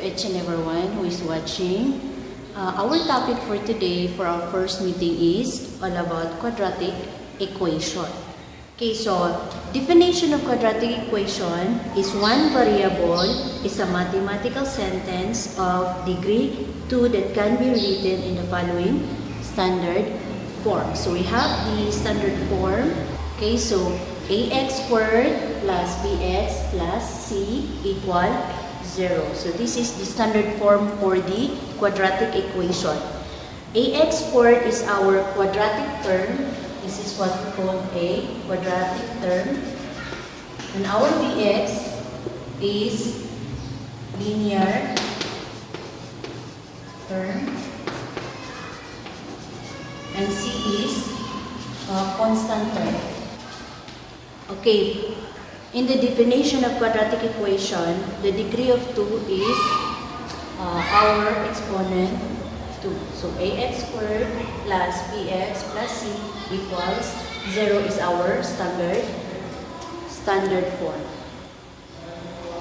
each and everyone who is watching. Our topic for today for our first meeting is all about quadratic equation. Okay, so definition of quadratic equation is one variable is a mathematical sentence of degree 2 that can be written in the following standard form. So we have the standard form. Okay, so ax squared plus bx plus c equal 0. So this is the standard form for the quadratic equation. Ax squared is our quadratic term. This is what we call a quadratic term. And our bx is linear term. And c is constant term. Okay, in the definition of quadratic equation, the degree of 2 is our exponent 2. So ax squared plus bx plus c equals 0 is our standard form.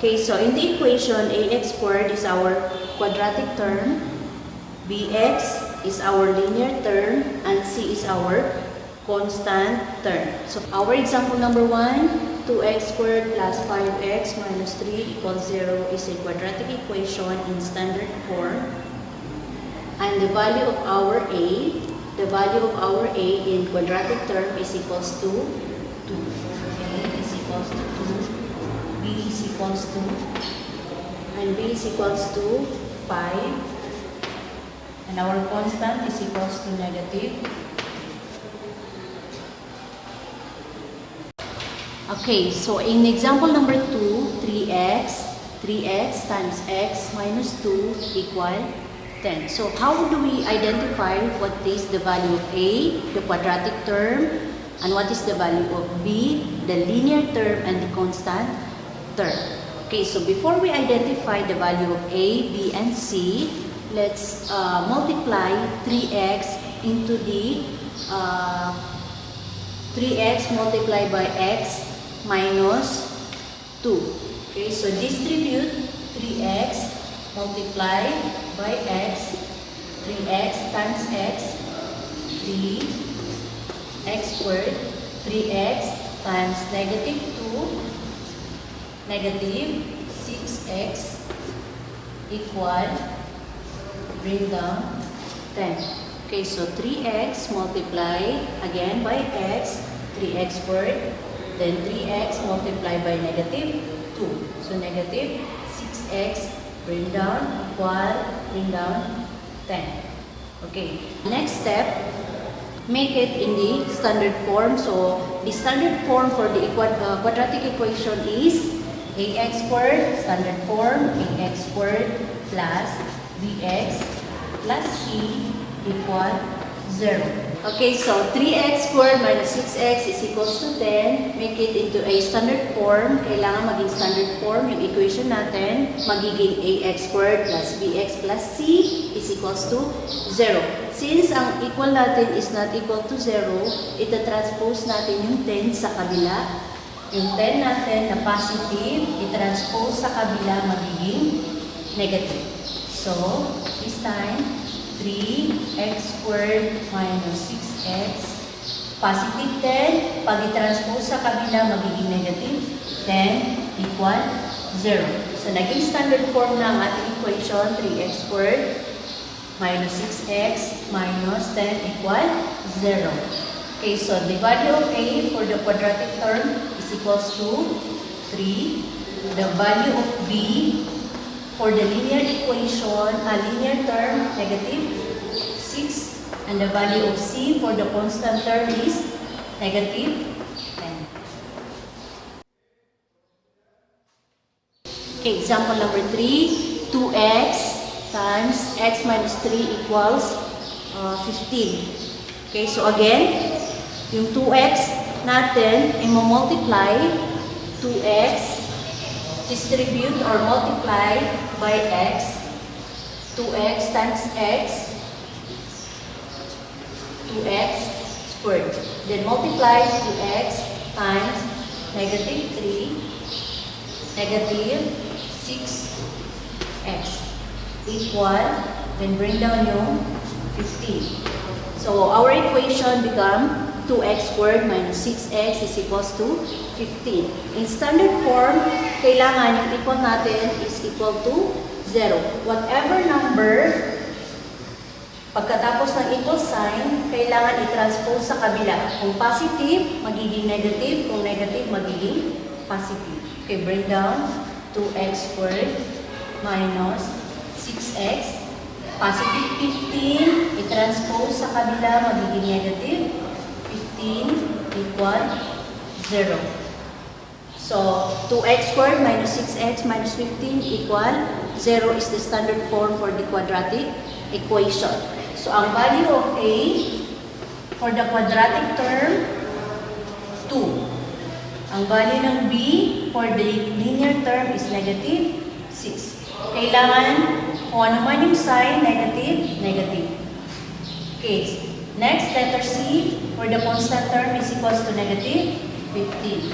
Okay, so in the equation, ax squared is our quadratic term, bx is our linear term, and c is our constant term. So our example number 1, 2x squared plus 5x minus 3 equals 0 is a quadratic equation in standard form. And the value of our a in quadratic term is equals to 2. A is equals to 2, b is equals to, and b is equals to 5, and our constant is equals to negative. Okay, so in example number 2, 3x times x minus 2 equal 10. So how do we identify what is the value of a, the quadratic term, and what is the value of b, the linear term, and the constant term? Okay, so before we identify the value of a, b, and c, let's multiply 3x into the 3x multiplied by x minus 2. Okay, so distribute 3x multiplied by x, 3x times x, 3x squared, 3x times negative 2, negative 6x equal, bring down 10. Okay, so 3x multiplied again by x, 3x squared, then 3x multiplied by negative 2. So negative 6x, bring down, equal, bring down 10. Okay, next step, make it in the standard form. So the standard form for the quadratic equation is ax squared, standard form, ax squared plus bx plus c equal 0. Okay, so 3x squared minus 6x is equals to 10. Make it into a standard form. Kailangan maging standard form yung equation natin. Magiging ax squared plus bx plus c is equals to 0. Since ang equal natin is not equal to 0, ita-transpose natin yung 10 sa kabila. Yung 10 natin na positive, i-transpose sa kabila magiging negative. So, this time, 3x squared minus 6x, positive 10, pag i-transpose sa kabila, magiging negative 10 equal 0. So, naging standard form na ang ating equation, 3x squared minus 6x minus 10 equal 0. Okay, so the value of a for the quadratic term is equals to 3. The value of b for the linear equation, a linear term, negative 6. And the value of c for the constant term is negative 10. Okay, example number 3, 2x times x minus 3 equals 15. Okay, so again, yung 2x natin, i-multiply 2x, distribute or multiply by x, 2x times x, 2x squared. Then multiply 2x times negative 3, negative 6x. equal, then bring down yung 15. So, our equation become 2x squared minus 6x is equals to 15. In standard form, kailangan yung equal natin is equal to 0. Whatever number, pagkatapos ng equal sign, kailangan i-transpose sa kabila. Kung positive, magiging negative. Kung negative, magiging positive. Okay, bring down 2x squared minus 6x. Positive 15, i-transpose sa kabila, magiging negative 15 equal 0. So, 2x squared minus 6x minus 15 equal 0 is the standard form for the quadratic equation. So, ang value of A for the quadratic term, 2. Ang value ng B for the linear term is negative 6. Kailangan kung ano man yung sign, negative, negative. Okay. Next, letter C, for the constant term is equals to negative 15.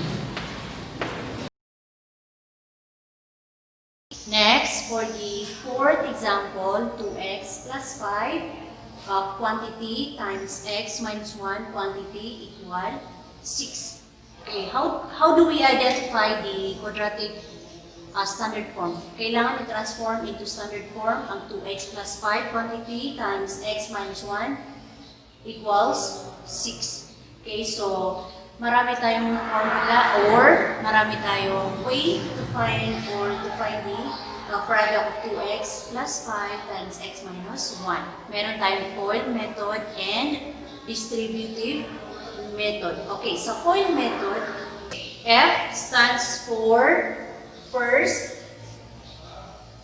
Next, for the fourth example, 2x plus 5, quantity times x minus 1 quantity equal 6. Okay, how do we identify the quadratic standard form? Kailangan i-transform into standard form ang 2x plus 5 quantity times x minus 1 equals 6. Okay, so marami tayong formula or marami tayong way to find the product of 2x plus 5 times x minus 1. Meron tayong FOIL method and distributive method. Okay, sa FOIL method, F stands for first.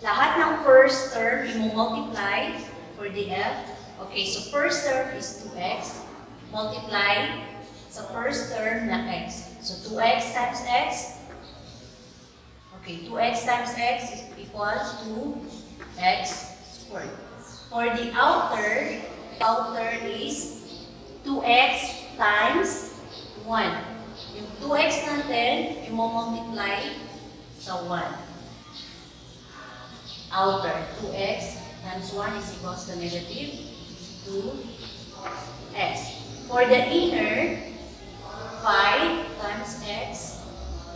Lahat ng first term i-multiply for the F. Okay, so first term is 2x. Multiply sa first term na x. So 2x times x. Okay, 2x times x is equal to x squared. For the outer is 2x times 1. Yung 2x natin, i-multiply sa 1. Outer, 2x times 1 is equals to negative 2x. For the inner, 5 times x,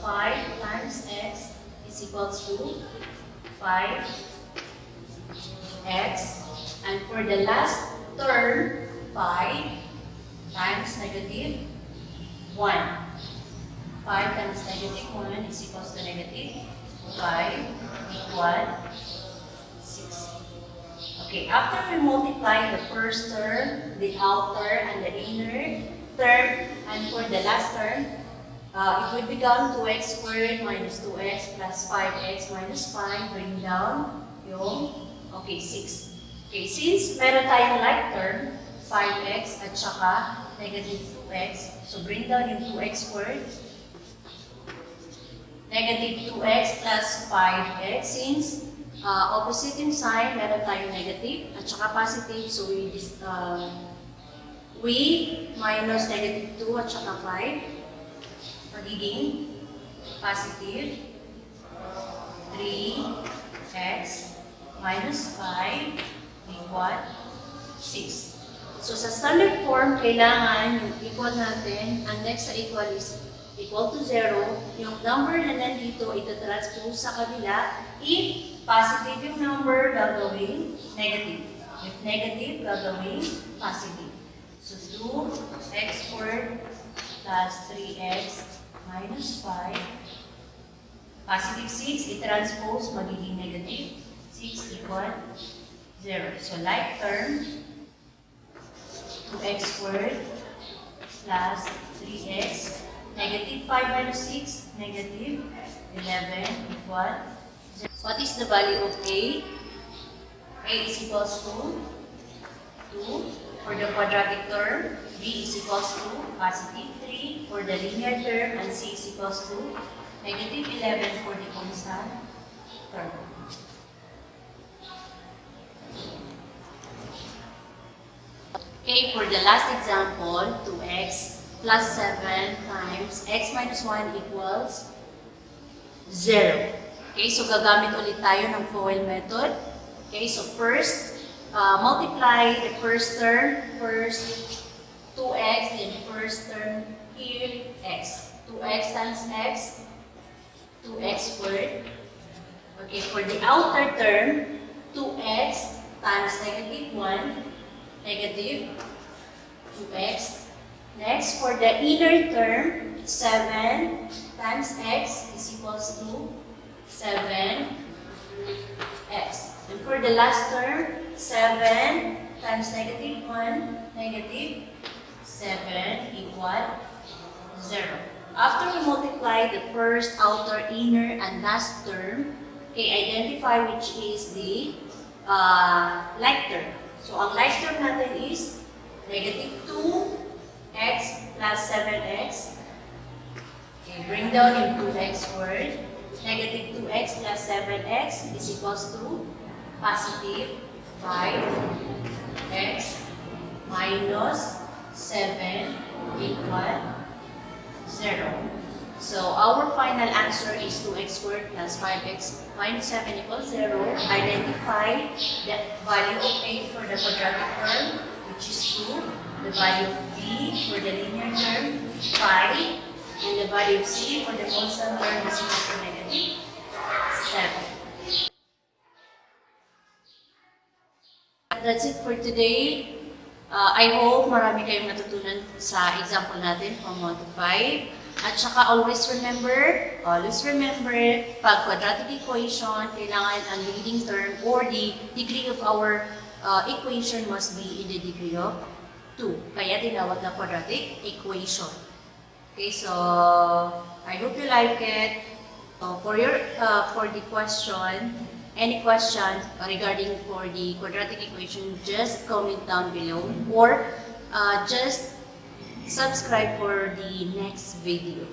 5 times x is equals to 5x. And for the last term, 5 times negative 1. 5 times negative 1 is equals to negative 5 equal 6. Okay, after we multiply the first term, the outer, and the inner term, and for the last term, it will become 2x squared minus 2x plus 5x minus 5, bring down yung, okay, 6. Okay, since meron tayong like term, 5x at saka negative 2x, so bring down yung 2x squared. Negative 2x plus 5x, since opposite yung sign, meron tayong negative at saka positive, so we minus negative 2 at saka 5, magiging positive 3x minus 5 equal 6. So sa standard form, kailangan yung equal natin, ang next sa equal is equal to 0, yung number na nandito, ito-transpose sa kabila. If positive yung number, gagawin negative. If negative, gagawin positive. So 2x squared plus 3x minus 5. Positive 6, i-transpose, magiging negative 6 equal 0. So like term, 2x squared plus 3x. Negative 5 minus 6, negative 11 equal 0. What is the value of A? A is equals to 2 for the quadratic term, B is equals to positive 3 for the linear term, and C is equals to negative 11 for the constant term. Okay, for the last example, 2x plus 7 times x minus 1 equals 0. Okay, so gagamit ulit tayo ng FOIL method. Okay, so first, multiply the first term, first 2x, then first term here, x. 2x times x, 2x squared. Okay, for the outer term, 2x times negative 1, negative 2x. Next, for the inner term, 7 times x is equals to 7x. And for the last term, 7 times negative 1, negative 7 equal 0. After we multiply the first, outer, inner, and last term, okay, identify which is the like term. So, ang like term natin is negative 2x plus 7x. Okay, bring down yung 2x squared. Negative 2x plus 7x is equals to positive 5x minus 7 equal 0. So, our final answer is 2x squared plus 5x minus 7 equals 0. Identify the value of a for the quadratic term, which is 2. The value of b for the linear term, 5. And the value of c for the constant term is equal to negative 7. That's it for today. I hope marami kayong natutunan sa example natin from 1 to 5. At saka always remember, pag quadratic equation, kailangan ang leading term or the degree of our equation must be in the degree of 2. Kaya tinawag na quadratic equation. Okay, so I hope you like it. For the question, any question regarding for the quadratic equation, just comment down below or just subscribe for the next video.